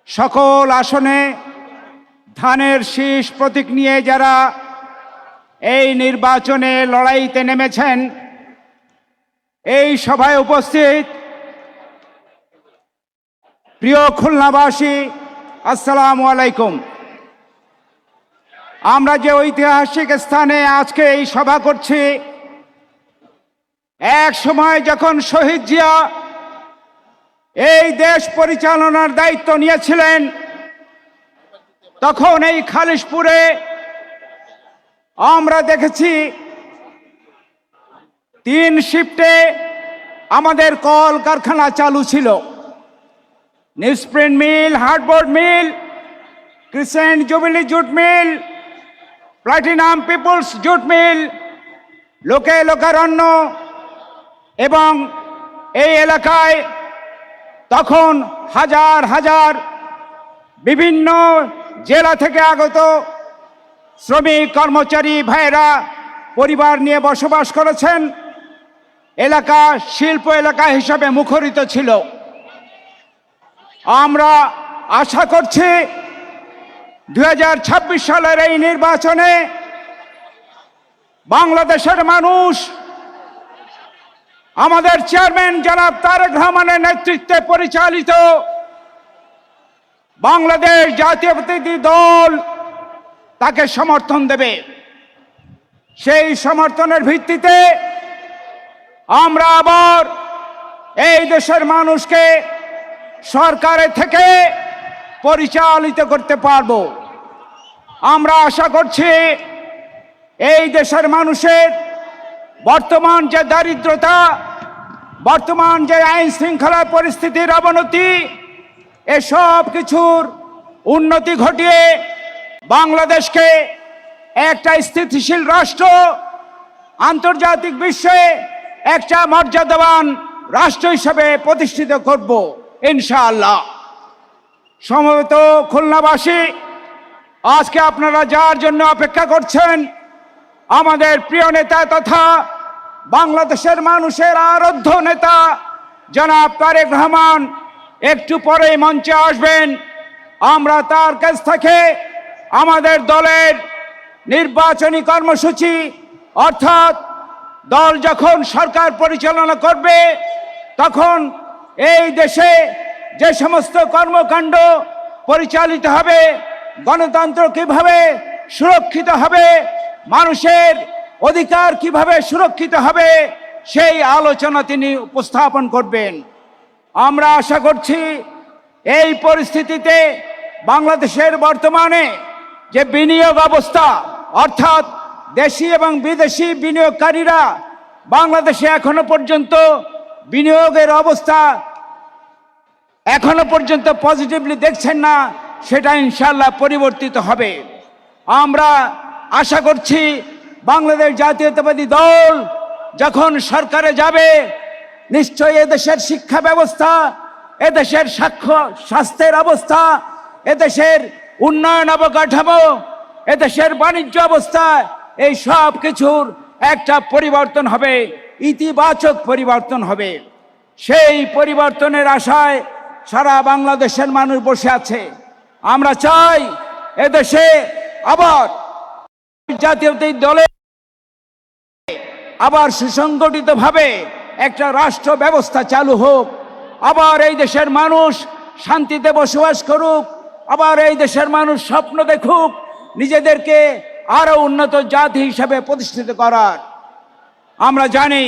সকল আসনে ধানের শীষ প্রতীক নিয়ে যারা এই নির্বাচনে লড়াইতে নেমেছেন, এই সভায় উপস্থিত প্রিয় খুলনাবাসী, আসসালামু আলাইকুম। আমরা যে ঐতিহাসিক স্থানে আজকে এই সভা করছি, এক সময় যখন শহীদ জিয়া এই দেশ পরিচালনার দায়িত্ব নিয়েছিলেন, তখন এই খালিশপুরে আমরা দেখেছি 3 শিফটে আমাদের কল কারখানা চালু ছিল। Newsprint mill, hardboard mill, Crescent Jubilee jute mill, Platinum Peoples jute mill, লোকে লোকারণ্য, এবং এই এলাকায় তখন হাজার হাজার বিভিন্ন জেলা থেকে আগত শ্রমিক কর্মচারী ভাইয়েরা পরিবার নিয়ে বসবাস করেছেন। এলাকা শিল্প এলাকা হিসাবে মুখরিত ছিল। আমরা আশা করছি 2026 সালের এই নির্বাচনে বাংলাদেশের মানুষ আমাদের চেয়ারম্যান জনাব তারেক রহমানের নেতৃত্বে পরিচালিত বাংলাদেশ জাতীয়তাবাদী দল তাকে সমর্থন দেবে। সেই সমর্থনের ভিত্তিতে আমরা আবার এই দেশের মানুষকে সরকারের থেকে পরিচালিত করতে পারব। আমরা আশা করছি এই দেশের মানুষের বর্তমান যে দারিদ্রতা, বর্তমান যে আইন শৃঙ্খলা পরিস্থিতির অবনতি, এসব কিছুর উন্নতি ঘটিয়ে বাংলাদেশকে একটা স্থিতিশীল রাষ্ট্র, আন্তর্জাতিক বিশ্বে একটা মর্যাদাবান রাষ্ট্র হিসেবে প্রতিষ্ঠিত করব ইনশাআল্লাহ। সমবেত খুলনাবাসী, আজকে আপনারা যার জন্য অপেক্ষা করছেন, আমাদের প্রিয় নেতা তথা বাংলাদেশের মানুষের আরাধ্য নেতা জনাব তারেক রহমান একটু পরেই মঞ্চে আসবেন। আমরা তার কাছ থেকে আমাদের দলের নির্বাচনী কর্মসূচি, অর্থাৎ দল যখন সরকার পরিচালনা করবে তখন এই দেশে যে সমস্ত কর্মকাণ্ড পরিচালিত হবে, গণতন্ত্র কিভাবে সুরক্ষিত হবে, মানুষের অধিকার কিভাবে সুরক্ষিত হবে, সেই আলোচনা তিনি উপস্থাপন করবেন। আমরা আশা করছি এই পরিস্থিতিতে বাংলাদেশের বর্তমানে যে বিনিয়োগ অবস্থা, অর্থাৎ দেশি এবং বিদেশি বিনিয়োগকারীরা বাংলাদেশে এখনো পর্যন্ত বিনিয়োগের অবস্থা এখনো পর্যন্ত পজিটিভলি দেখছেন না, সেটা ইনশাআল্লাহ পরিবর্তিত হবে। আমরা আশা করছি বাংলাদেশ জাতীয়তাবাদী দল যখন সরকারে যাবে, নিশ্চয়ই এদেশের শিক্ষা ব্যবস্থা, এদেশের স্বাস্থ্যের অবস্থা, এদেশের উন্নয়ন অবকাঠামো, এদেশের বাণিজ্য অবস্থা, এই সব কিছুর একটা পরিবর্তন হবে, ইতিবাচক পরিবর্তন হবে। সেই পরিবর্তনের আশায় সারা বাংলাদেশের মানুষ বসে আছে। আমরা চাই এদেশে আবার জাতীয়তাবাদী দলে আবার সুসংগঠিতভাবে একটা রাষ্ট্র ব্যবস্থা চালু হোক, আবার এই দেশের মানুষ শান্তিতে বসবাস করুক, আবার এই দেশের মানুষ স্বপ্ন দেখুক নিজেদেরকে আরো উন্নত জাতি হিসাবে প্রতিষ্ঠিত করার। আমরা জানি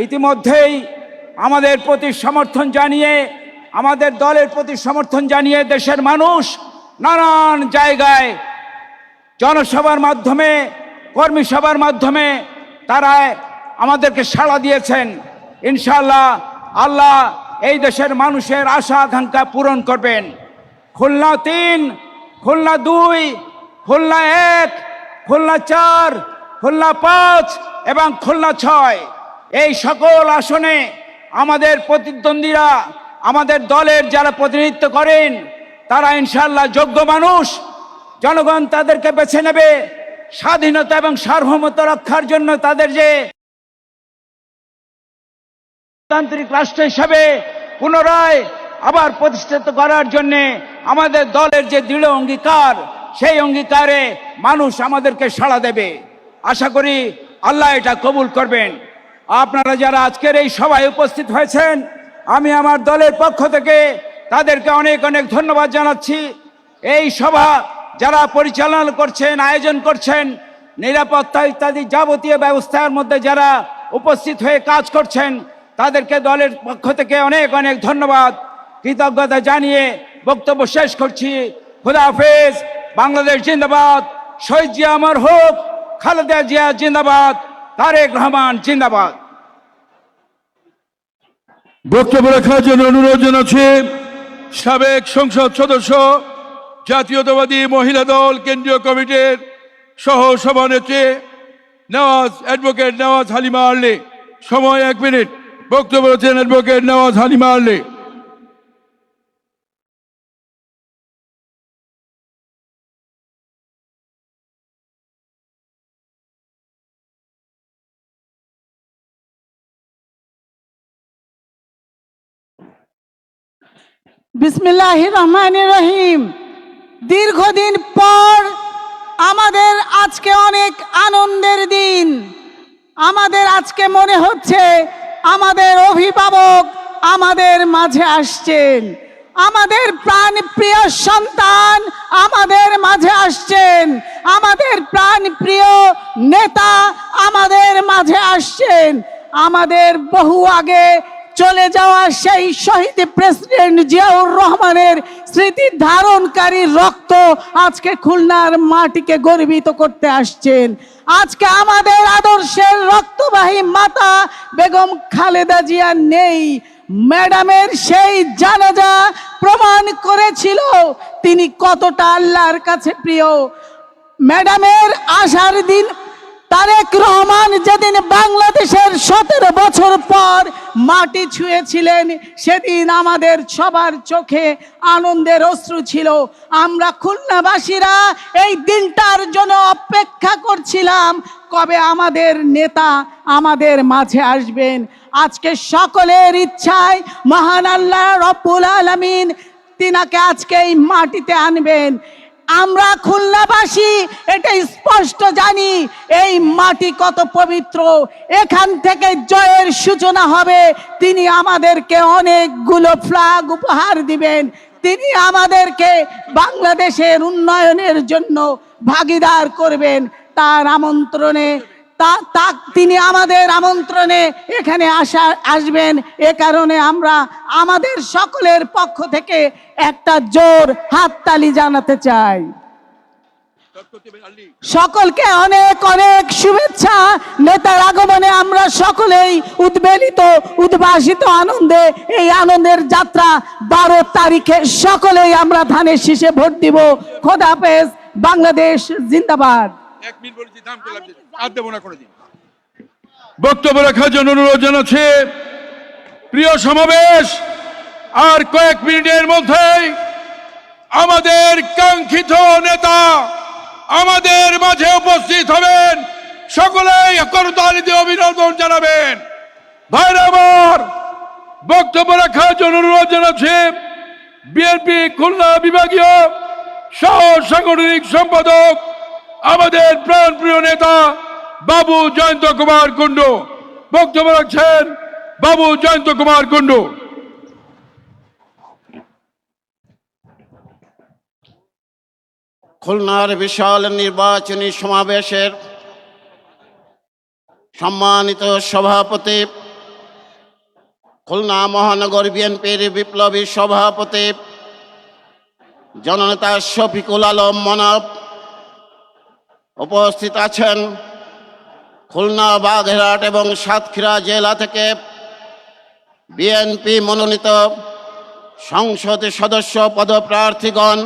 ইতিমধ্যেই আমাদের প্রতি সমর্থন জানিয়ে, আমাদের দলের প্রতি সমর্থন জানিয়ে দেশের মানুষ নানান জায়গায় জনসভার মাধ্যমে, কর্মী সভার মাধ্যমে তারা আমাদেরকে সাড়া দিয়েছেন। ইনশাআল্লাহ আল্লাহ এই দেশের মানুষের আশা আকাঙ্ক্ষা পূরণ করবেন। খুলনা 3, খুলনা 2, খুলনা 1, খুলনা 4, খুলনা 5 এবং খুলনা 6, এই সকল আসনে আমাদের প্রতিদ্বন্দ্বীরা, আমাদের দলের যারা প্রতিনিধিত্ব করেন, তারা ইনশাআল্লাহ যোগ্য মানুষ। জনগণ তাদেরকে বেছে নেবে স্বাধীনতা এবং সার্বভৌমত্ব রক্ষার জন্য। তাদের যে গণতান্ত্রিক রাষ্ট্র হিসাবে পুনরায় আবার প্রতিষ্ঠিত করার জন্য আমাদের দলের যে দৃঢ় অঙ্গীকার, সেই অঙ্গীকারে মানুষ আমাদেরকে সাড়া দেবে। আশা করি আল্লাহ এটা কবুল করবেন। আপনারা যারা আজকের এই সভায় উপস্থিত হয়েছেন, আমি আমার দলের পক্ষ থেকে তাদেরকে অনেক অনেক ধন্যবাদ জানাচ্ছি। এই সভা যারা পরিচালনা করছেন, আয়োজন করছেন, নিরাপত্তা ইত্যাদি যাবতীয় ব্যবস্থার মধ্যে যারা উপস্থিত হয়ে কাজ করছেন, তাদেরকে দলের পক্ষ থেকে অনেক অনেক ধন্যবাদ, কৃতজ্ঞতা জানিয়ে বক্তব্য শেষ করছি। খুদা হাফেজ। বাংলাদেশ জিন্দাবাদ। শহীদ জিয়া অমর হোক। খালেদা জিয়া জিন্দাবাদ। তারেক রহমান জিন্দাবাদ। বক্তব্য রাখার জন্য অনুরোধ জানাচ্ছি সাবেক সংসদ সদস্য, জাতীয়তাবাদী মহিলা দল কেন্দ্রীয় কমিটির সহ সভানেত্রী অ্যাডভোকেট নেওয়াজ হালিমা আলী। সময় 1 মিনিট। বক্তব্য রাখছেন অ্যাডভোকেট নেওয়াজ হালিমা আলী। বিসমিল্লাহির রহমানির রহিম। দীর্ঘদিন পর আমাদের আজকে অনেক আনন্দের দিন। আমাদের আজকে মনে হচ্ছে আমাদের অভিভাবক আমাদের মাঝে আসছেন, আমাদের প্রাণপ্রিয় সন্তান আমাদের মাঝে আসছেন, আমাদের প্রাণপ্রিয় নেতা আমাদের মাঝে আসছেন। আমাদের বহু আগে চলে যাওয়া সেই শহীদ প্রেসিডেন্ট জিয়াউর রহমানের স্মৃতি ধারণকারী রক্ত আজকে খুলনার মাটিকে গর্বিত করতে আসছেন। আজকে আমাদের আদর্শের রক্তবাহী মাতা বেগম খালেদা জিয়া নেই। ম্যাডামের সেই জানাজা প্রমাণ করেছিল তিনি কতটা আল্লাহর কাছে প্রিয়। ম্যাডামের আসার দিন তারেক রহমান যেদিন বাংলাদেশের 17 বছর পর মাটি ছুঁয়েছিলেন, সেদিন আমাদের সবার চোখে আনন্দের অশ্রু ছিল। আমরা খুলনাবাসীরা এই দিনটার জন্য অপেক্ষা করছিলাম, কবে আমাদের নেতা আমাদের মাঝে আসবেন। আজকে সকলের ইচ্ছায় মহান আল্লাহ রব্বুল আলামিন তিনাকে আজকে এই মাটিতে আনবেন। আমরা খুলনাবাসী এটা স্পষ্ট জানি এই মাটি কত পবিত্র। এখান থেকে জয়ের সূচনা হবে। তিনি আমাদেরকে অনেকগুলো ফ্ল্যাগ উপহার দিবেন। তিনি আমাদেরকে বাংলাদেশের উন্নয়নের জন্য ভাগিদার করবেন। তার আমন্ত্রণে তিনি আমাদের আমন্ত্রণে এখানে আসবেন। এ কারণে আমরা আমাদের সকলের পক্ষ থেকে একটা জোর হাততালি জানাতে চাই। সকলকে অনেক অনেক শুভেচ্ছা। নেতার আগমনে আমরা সকলেই উদ্বেলিত, উদ্ভাসিত আনন্দে এই আনন্দের যাত্রা 12 তারিখে সকলেই আমরা ধানের শীষে ভোট দিব। খোদা হাফেজ। বাংলাদেশ জিন্দাবাদ। বক্তব্য রাখার জন্য অনুরোধ জানাচ্ছি প্রিয় সমাবেশ, আর কয়েক মিনিটের মধ্যেই আমাদের কাঙ্ক্ষিত নেতা আমাদের মাঝে উপস্থিত হবেন। সকলেই করতালি দিয়ে অভিনন্দন জানাবেন। ভাইরা আমার, বক্তব্য রাখার জন্য অনুরোধ জানাচ্ছি বিএনপি খুলনা বিভাগীয় সহ সাংগঠনিক সম্পাদক আমাদের প্রাণপ্রিয় নেতা বাবু জয়ন্ত কুমার কুণ্ডু। বক্তব্য রাখছেন বাবু জয়ন্ত কুমার কুণ্ডু। খুলনার বিশাল নির্বাচনী সমাবেশের সম্মানিত সভাপতি, খুলনা মহানগর বিএনপির বিপ্লবী সভাপতি জননেতা শফিকুল আলম মনাব, উপস্থিত আছেন খুলনা, বাগেরহাট এবং সাতক্ষীরা জেলা থেকে বিএনপি মনোনীত সংসদ সদস্য পদপ্রার্থীগণ,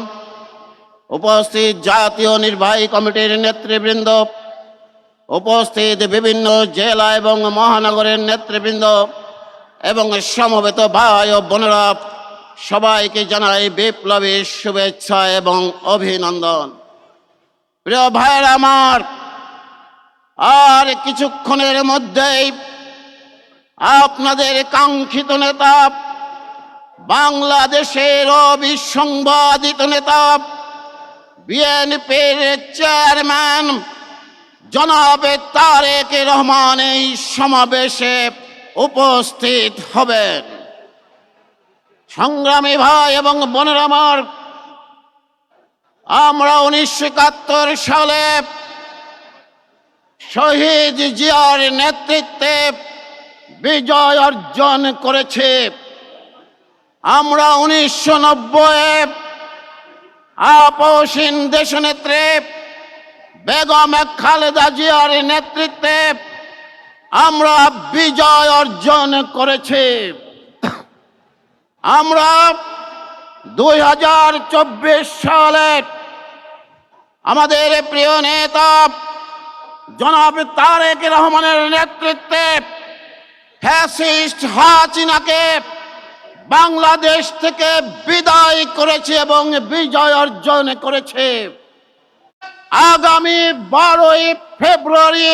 উপস্থিত জাতীয় নির্বাহী কমিটির নেতৃবৃন্দ, উপস্থিত বিভিন্ন জেলা এবং মহানগরের নেতৃবৃন্দ এবং সমবেত ভাই ও বোনেরা, সবাইকে জানাই বিপ্লবী শুভেচ্ছা এবং অভিনন্দন। প্রিয় ভাইয়েরা আমার, আর কিছুক্ষণের মধ্যেই আপনাদের কাঙ্ক্ষিত নেতা বাংলাদেশের অবিসংবাদিত নেতা বিএনপির চেয়ারম্যান জনাব তারেক রহমান এই সমাবেশে উপস্থিত হবেন। সংগ্রামী ভাই এবং বোনেরা আমার, আমরা 1971 সালে শহীদ জিয়ার নেতৃত্বে বিজয় অর্জন করেছি। আমরা 1990-এ আপসহীন দেশনেত্রী বেগম খালেদা জিয়ার নেতৃত্বে আমরা বিজয় অর্জন করেছি। আমরা 2024 সালে আমাদের প্রিয় নেতা জনাব তারেক রহমানের নেতৃত্বে ফ্যাসিস্ট হাসিনাকে বাংলাদেশ থেকে বিদায় করেছে এবং বিজয় অর্জন করেছে। আগামী 12 ফেব্রুয়ারি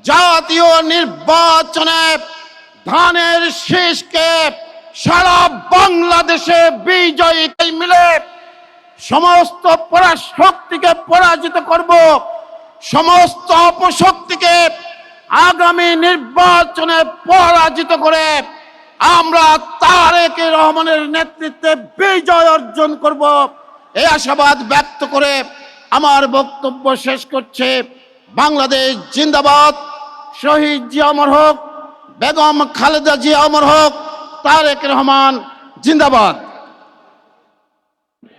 জাতীয় নির্বাচনে ধানের শীষকে সারা বাংলাদেশে বিজয়ী মিলে সমস্ত পরাশক্তিকে পরাজিত করব, সমস্ত অপশক্তিকে আগামী নির্বাচনে পরাজিত করে আমরা তারেক রহমানের নেতৃত্বে বিজয় অর্জন করব, এই আশাবাদ ব্যক্ত করে আমার বক্তব্য শেষ করছে। বাংলাদেশ জিন্দাবাদ, শহীদ জিয়া অমর হোক, বেগম খালেদা জিয়া অমর হোক, তারেক রহমান জিন্দাবাদ।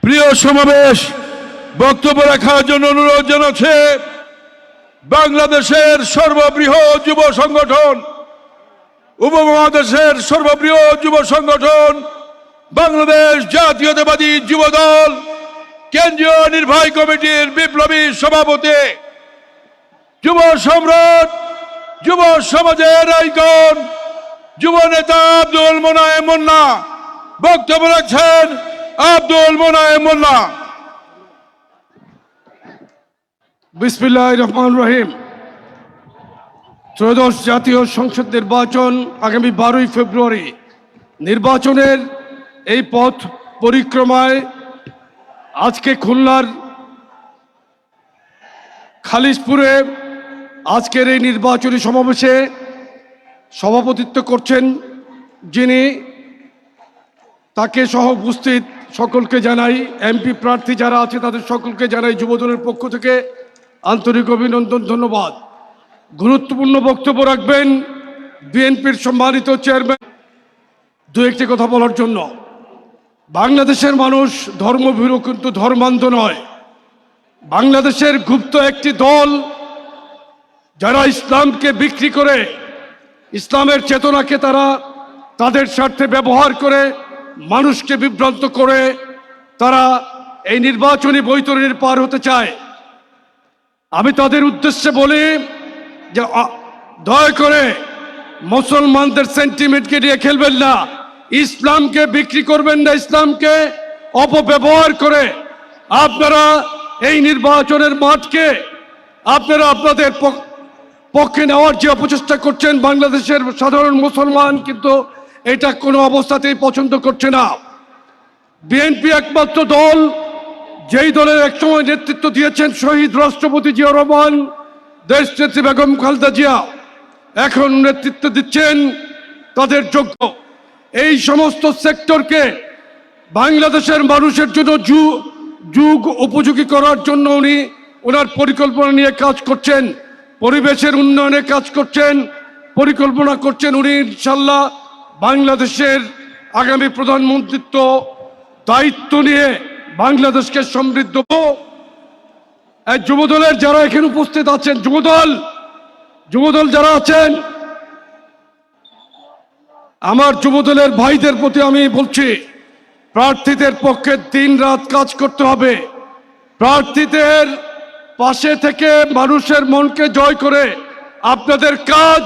প্রিয় সমাবেশ, বক্তব্য রাখার জন্য অনুরোধ জানাচ্ছে বাংলাদেশের সর্ববৃহৎ যুব সংগঠন, উপমহাদেশের সর্ববৃহৎ যুব সংগঠন বাংলাদেশ জাতীয়তাবাদী যুব দল কেন্দ্রীয় নির্বাহী কমিটির বিপ্লবী সভাপতি, যুব সম্রাট, যুব সমাজের আইকন, যুব নেতা আব্দুল মোনায়েম মোল্লা। বক্তব্য রাখছেন আব্দুল মোনায়েম মোল্লা। বিসমিল্লাহির রহমানির রহিম। ত্রয়োদশ জাতীয় সংসদ নির্বাচন আগামী 12 ফেব্রুয়ারি। নির্বাচনের এই পথ পরিক্রমায় আজকে খুলনার খালিশপুরে আজকের এই নির্বাচনী সমাবেশে সভাপতিত্ব করছেন যিনি, তাকে সহ উপস্থিত সকলকে জানাই, এমপি প্রার্থী যারা আছে তাদের সকলকে জানাই যুবদলের পক্ষ থেকে আন্তরিক অভিনন্দন, ধন্যবাদ। গুরুত্বপূর্ণ বক্তব্য রাখবেন বিএনপির সম্মানিত চেয়ারম্যান। দু একটি কথা বলার জন্য, বাংলাদেশের মানুষ ধর্মভীরু কিন্তু ধর্মান্ধ নয়। বাংলাদেশের গুপ্ত একটি দল যারা ইসলামকে বিক্রি করে, ইসলামের চেতনাকে তারা তাদের স্বার্থে ব্যবহার করে মানুষকে বিভ্রান্ত করে তারা এই নির্বাচনী বৈতরণীর পার হতে চায়। আমি তাদের উদ্দেশ্যে বলি যে দয়া করে মুসলমানদের সেন্টিমেন্টকে নিয়ে খেলবেন না, ইসলামকে বিক্রি করবেন না, ইসলামকে অপব্যবহার করে আপনারা এই নির্বাচনের মাঠকে আপনারা আপনাদের পক্ষে নেওয়ার যে অপচেষ্টা করছেন, বাংলাদেশের সাধারণ মুসলমান কিন্তু এটা কোনো অবস্থাতেই পছন্দ করছে না। বিএনপি একমাত্র দল যেই দলের একসময় নেতৃত্ব দিয়েছেন শহীদ রাষ্ট্রপতি জিয়াউর রহমান, দেশনেত্রী বেগম খালেদা জিয়া, এখন নেতৃত্ব দিচ্ছেন তাদের যোগ্য। এই সমস্ত সেক্টরকে বাংলাদেশের মানুষের জন্য যুগ উপযোগী করার জন্য উনি ওনার পরিকল্পনা নিয়ে কাজ করছেন, পরিবেশের উন্নয়নে কাজ করছেন, পরিকল্পনা করছেন উনি ইনশাল্লাহ বাংলাদেশের আগামী প্রধানমন্ত্রিত্ব দায়িত্ব নিয়ে বাংলাদেশকে সমৃদ্ধ। যুবদলের যারা এখানে উপস্থিত আছেন, যুবদল যারা আছেন, আমার যুবদলের ভাইদের প্রতি আমি বলছি, প্রার্থীদের পক্ষে দিন রাত কাজ করতে হবে। প্রার্থীদের পাশে থেকে মানুষের মনকে জয় করে আপনাদের কাজ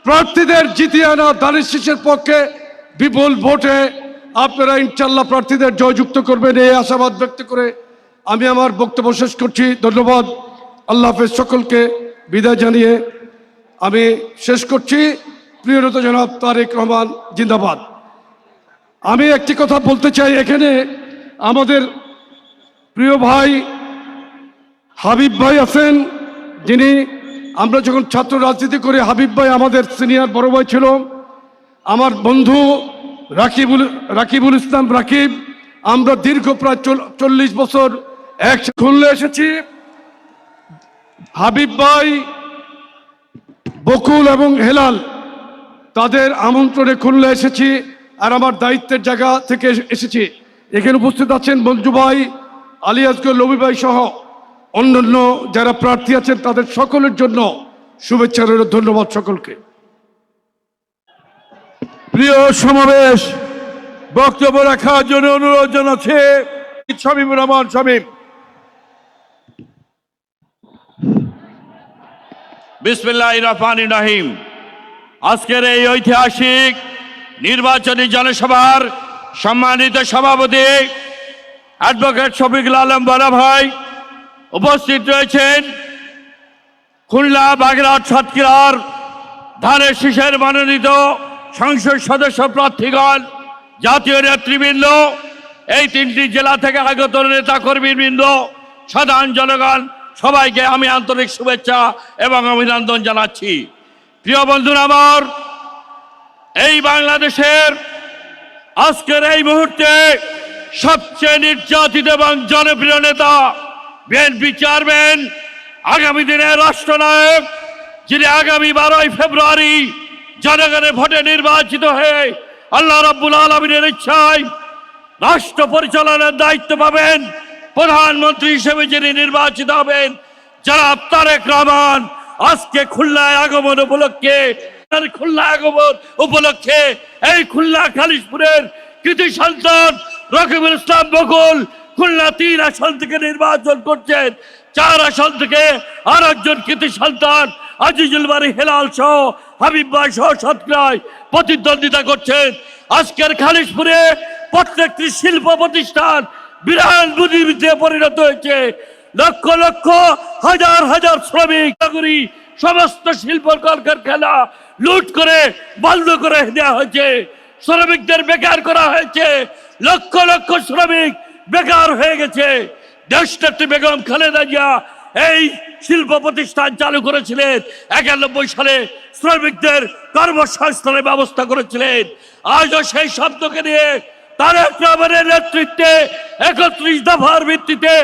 প্রার্থীদের জিতিয়ে আনা, ধানের শীষের পক্ষে বিপুল ভোটে আপনারা ইনশাল্লাহ প্রার্থীদের জয়যুক্ত করবেন, এই আশাবাদ ব্যক্ত করে আমি আমার বক্তব্য শেষ করছি। ধন্যবাদ। আল্লাহ হাফেজ। সকলকে বিদায় জানিয়ে আমি শেষ করছি। প্রিয় নেতা জনাব তারেক রহমান জিন্দাবাদ। আমি একটি কথা বলতে চাই, এখানে আমাদের প্রিয় ভাই হাবিব ভাই আছেন, যিনি আমরা যখন ছাত্র রাজনীতি করি হাবিব ভাই আমাদের সিনিয়র বড় ভাই ছিল। আমার বন্ধু রাকিবুল ইসলাম রাকিব, আমরা দীর্ঘ প্রায় 40 বছর একসাথে খুলনা এসেছি। হাবিব ভাই, বকুল এবং হেলাল তাদের আমন্ত্রণে খুলনা এসেছি, আর আমার দায়িত্বের জায়গা থেকে এসেছি। এখানে উপস্থিত আছেন মঞ্জু ভাই, আলী আসগর, লবি ভাই সহ অন্যান্য যারা প্রার্থী আছেন তাদের সকলের জন্য শুভেচ্ছা রইল। ধন্যবাদ সকলকে। প্রিয় সমাবেশ, বক্তব্য রাখার জন্য অনুরোধ জানাচ্ছে শামীমুর রহমান শামীম। বিসমিল্লাহির রহমানির রহিম। আজকের এই ঐতিহাসিক নির্বাচনী জনসভার সম্মানিত সভাপতি অ্যাডভোকেট শফিকুল আলম বড় ভাই, উপস্থিত রয়েছেন খুলনা, বাগেরহাট, সাতক্ষীরার ধানের শীষের মনোনীত সংসদ সদস্য প্রার্থীগণ, জাতীয় নেতৃবৃন্দ, এই 3টি জেলা থেকে আগত নেতা কর্মীবৃন্দ, সাধারণ জনগণ, সবাইকে আমি আন্তরিক শুভেচ্ছা এবং অভিনন্দন জানাচ্ছি। প্রিয় বন্ধুরা আমার, এই বাংলাদেশের আজকের এই মুহূর্তে সবচেয়ে নির্যাতিত এবং জনপ্রিয় নেতা বিএনপি চেয়ারম্যান, আগামী দিনের রাষ্ট্রনায়ক, যিনি আগামী 12ই ফেব্রুয়ারি জনগণের ভোটে নির্বাচিত হয়ে আল্লাহ রাব্বুল আলামিনের ইচ্ছায় রাষ্ট্র পরিচালনার দায়িত্ব পাবেন, প্রধানমন্ত্রী হিসেবে যিনি নির্বাচিত হবেন, জনাব তারেক রহমান, আজকে খুলনায় আগমন উপলক্ষে এই খুলনা খালিশপুরের কৃতি সন্তান রকিবুল ইসলাম বকুল খুলনা 3 আসন থেকে নির্বাচন করছেন। 4 আসন থেকে আর একজন কৃতি সন্তান আজিজুল বারী হেলাল সহ হাবিব ভাই সহ সাতক্ষীরায় প্রতিদ্বন্দ্বিতা করছেন। আজকের খালিশপুরে প্রত্যেকটি শিল্প প্রতিষ্ঠান বিরাট বুদ্ধিবৃত্তিতে পরিণত হয়েছে। লক্ষ লক্ষ হাজার হাজার শ্রমিক নাগরিক সমস্ত শিল্প কলকারখানা লুট করে বন্ধ করে দেওয়া হয়েছে। শ্রমিকদের বেকার করা হয়েছে। লক্ষ লক্ষ শ্রমিক বেকার হয়ে গেছে। দেশনেত্রী বেগম খালেদা জিয়া এই শিল্প প্রতিষ্ঠান চালু করেছিলেন। 91 সালে শ্রমিকদের কর্মসংস্থানের ব্যবস্থা করেছিলেন। আজও সেই শব্দকে নিয়ে তারেক রহমানের নেতৃত্বে 31 দফার ভিত্তিতে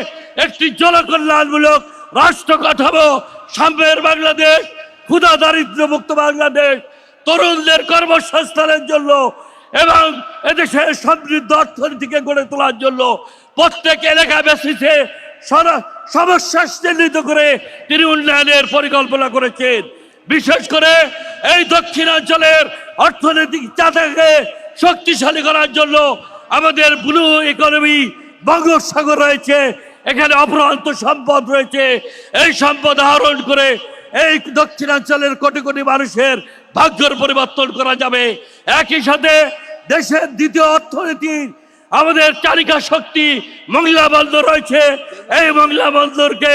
একটি জনকল্যাণমূলক রাষ্ট্র কাঠামো, সাম্যের বাংলাদেশ, ক্ষুধা দারিদ্র্য মুক্ত বাংলাদেশ, তরুণদের কর্মসংস্থানের জন্য এবং এদেশের সমৃদ্ধ অর্থনীতিকে গড়ে তোলার জন্য প্রত্যেক এলাকা বেসিসে সমস্যা চিহ্নিত করে তিনি উন্নয়নের পরিকল্পনা করেছেন। বিশেষ করে এই দক্ষিণাঞ্চলের অর্থনৈতিক চাঁদাকে শক্তিশালী করার জন্য আমাদের ব্লু ইকোনমি বঙ্গোপসাগর রয়েছে, এখানে অপরন্ত সম্পদ রয়েছে। এই সম্পদ আহরণ করে এই দক্ষিণাঞ্চলের কোটি কোটি মানুষের ভাগ্যের পরিবর্তন করা যাবে। একই সাথে দেশের দ্বিতীয় অর্থনীতি আমাদের চালিকা শক্তি মংলা বন্দর রয়েছে। এই মংলা বন্দরকে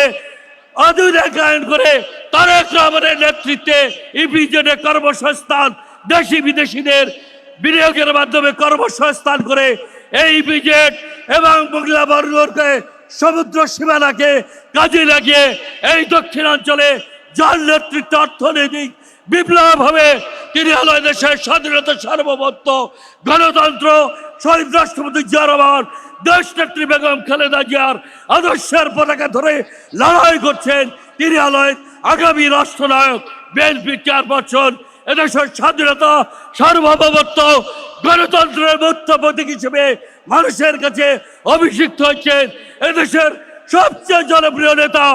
আধুনিকায়ন করে তারেক রহমানের নেতৃত্বে ইপিজেডে কর্মসংস্থান, দেশি বিদেশিদের বিনিয়োগের মাধ্যমে কর্মসংস্থান করে এই ইপিজেড এবং মংলা বন্দরকে সমুদ্র সীমানাকে কাজে লাগিয়ে এই দক্ষিণাঞ্চলে যার নেতৃত্বে অর্থনৈতিক বিপ্লব হবে, তিনি হলো দেশের স্বাধীনতা, সার্বভৌমত্ব, গণতন্ত্র, শহীদ রাষ্ট্রপতি জিয়া রহমান, দেশনেত্রী বেগম খালেদা জিয়ার আদর্শের পতাকা ধরে লড়াই করছেন। তিনি হলেন আগামী রাষ্ট্রনায়ক, বিএনপি চেয়ারপারসন, এদেশের স্বাধীনতা, সার্বভৌমত্ব, গণতন্ত্রের মুক্ত প্রতীক হিসেবে মানুষের কাছে অভিষিক্ত হচ্ছেন। এদেশের সবচেয়ে জনপ্রিয় নেতা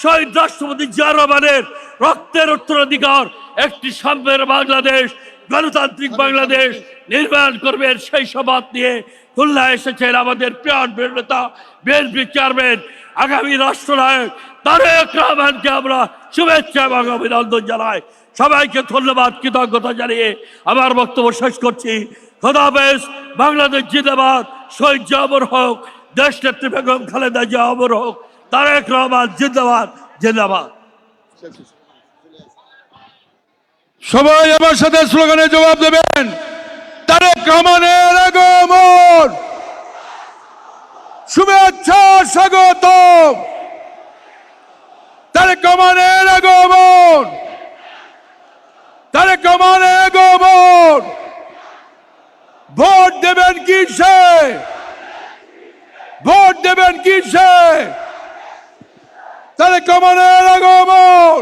শহীদ রাষ্ট্রপতি জিয়া রহমানের রক্তের উত্তরাধিকার একটি সাম্যের বাংলাদেশ, গণতান্ত্রিক বাংলাদেশ নির্মাণ করবেন, সেই শপথ নিয়ে খুলনা এসেছেন আমাদের প্রিয় নেতা বিএনপি চেয়ারম্যান, আগামী রাষ্ট্রনায়ক তারেক রহমানকে আমরা শুভেচ্ছা এবং অভিনন্দন জানাই। সবাইকে ধন্যবাদ, কৃতজ্ঞতা জানিয়ে আমার বক্তব্য শেষ করছি। খোদা হাফেজ। বাংলাদেশ জিন্দাবাদ। শহীদ জিয়া অমর হোক। দেশনেত্রী বেগম খালেদা জিয়া অমর হোক। তারেক রহমান জিন্দাবাদ, জিন্দাবাদ। সবাই আমার সাথে স্লোগানে জবাব দেবেন। তারেক রহমানের আগমন, শুভেচ্ছা স্বাগত। তারেক রহমানের আগমন, তারেক রহমানের আগমন। ভোট দেবেন কিসে? ভোট দেবেন কিসে? তারেক রহমানের আগমন।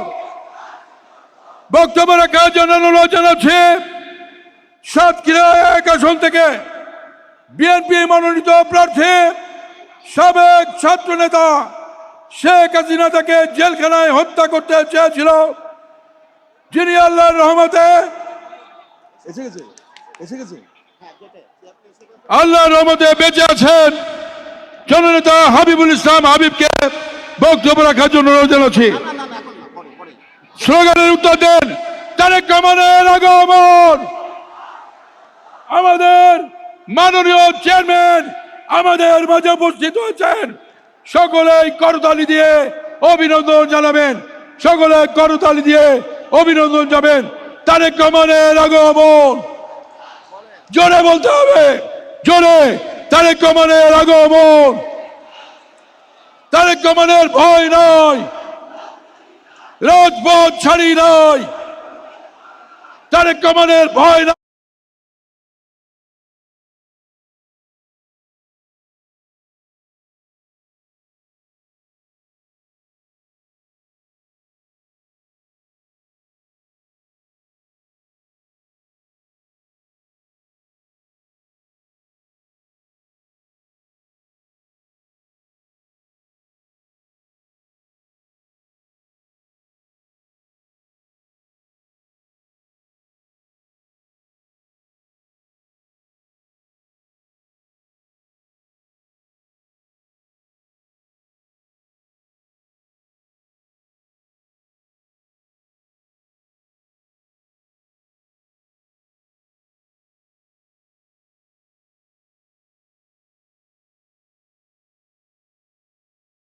বক্তব্য রাখার জন্য অনুরোধ জানাচ্ছি সাতক্ষীরা 1 আসন থেকে বিএনপি মনোনীত প্রার্থী সাবেক ছাত্র নেতা শেখ হাসিনা তাকে জেলখানায় হত্যা করতে চেয়েছিল, যিনি আল্লাহর রহমতে আল্লাহর রহমতে বেঁচে আছেন, জননেতা হাবিবুল ইসলাম হাবিবকে বক্তব্য রাখার জন্য অনুরোধ জানাচ্ছি। স্লোগানের উত্তর দেন তারেক রহমানের আগমন। আমাদের মাননীয় চেয়ারম্যান আমাদের মাঝে উপস্থিত হয়েছেন, সকলেই করতালি দিয়ে অভিনন্দন জানাবেন, সকলে করতালি দিয়ে অভিনন্দন জানাবেন। তারেক রহমানের আগমন, জোরে বলতে হবে, জোরে। তারেক রহমানের আগমন। তারেক রহমানের ভয় নয়, রাজপথ ছাড়ি নাই। তারেক রহমানের ভয় নাই।